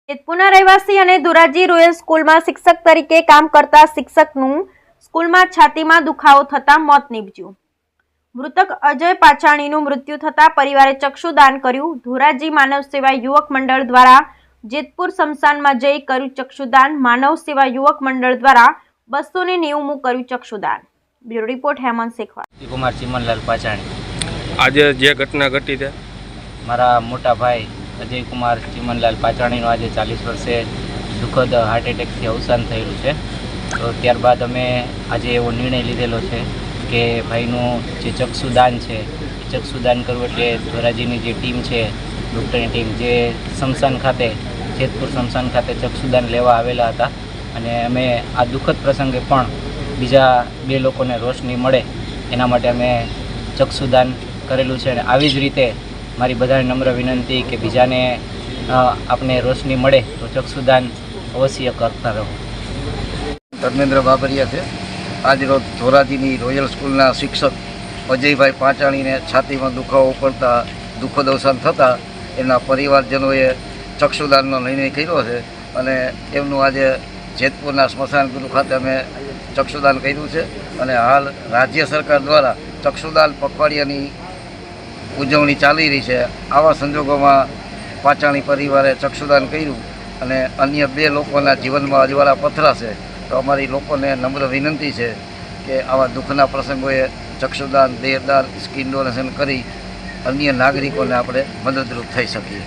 જેતપુરના રહેવાસી અને ધોરાજી રોયલ સ્કૂલમાં શિક્ષક તરીકે કામ કરતા શિક્ષકનું સ્કૂલમાં છાતીમાં દુખાવો થતા મોત નીપજ્યું। મૃતક અજય પાચાણીનું મૃત્યુ થતા પરિવારે ચક્ષુદાન કર્યું। ધોરાજી માનવ સેવા યુવક મંડળ દ્વારા જેતપુર સ્મશાનમાં જઈ કર્યું ચક્ષુદાન। માનવ સેવા યુવક મંડળ દ્વારા 290મું કર્યું ચક્ષુદાન। Bureau report Hemant Shekhwa. કુમાર ચીમનલાલ પાચાણી। આજે જે ઘટના ઘટી છે મારા મોટા ભાઈ અજય કુમાર ચીમનલાલ પાચાણીનું આજે 40 વર્ષે દુઃખદ હાર્ટ એટેકથી અવસાન થયેલું છે। તો ત્યારબાદ અમે આજે એવો નિર્ણય લીધેલો છે કે ભાઈનું જે ચક્ષુદાન છે એ ચક્ષુદાન કરવું, એટલે ધોરાજીની જે ટીમ છે, ડૉક્ટરની ટીમ, જે સ્મશાન ખાતે જેતપુર સ્મશાન ખાતે ચક્ષુદાન લેવા આવેલા હતા અને અમે આ દુઃખદ પ્રસંગે પણ બીજા 2 લોકોને રોશની મળે એના માટે અમે ચક્ષુદાન કરેલું છે। અને આવી જ રીતે મારી બધાને નમ્ર વિનંતી કે બીજાને આપને રોશની મળે તો ચક્ષુદાન અવશ્ય કરતા રહો। ધર્મેન્દ્ર બાબરિયા છે। આજ રોજ ધોરાજીની રોયલ સ્કૂલના શિક્ષક અજયભાઈ પાચાણીને છાતીમાં દુખાવો પડતા દુઃખદ અવસાન થતાં એમના પરિવારજનોએ ચક્ષુદાનનો નિર્ણય કર્યો છે અને એમનું આજે જેતપુરના સ્મશાન ગૃહ ખાતે અમે ચક્ષુદાન કર્યું છે। અને હાલ રાજ્ય સરકાર દ્વારા ચક્ષુદાન પખવાડિયાની ઉજવણી ચાલી રહી છે। આવા સંજોગોમાં પાચાણી પરિવારે ચક્ષુદાન કર્યું અને અન્ય 2 લોકોના જીવનમાં અજવાળા પથરાશે। તો અમારી લોકોને નમ્ર વિનંતી છે કે આવા દુઃખના પ્રસંગોએ ચક્ષુદાન, દેહદાન, સ્કિન ડોનેશન કરી અન્ય નાગરિકોને આપણે મદદરૂપ થઈ શકીએ।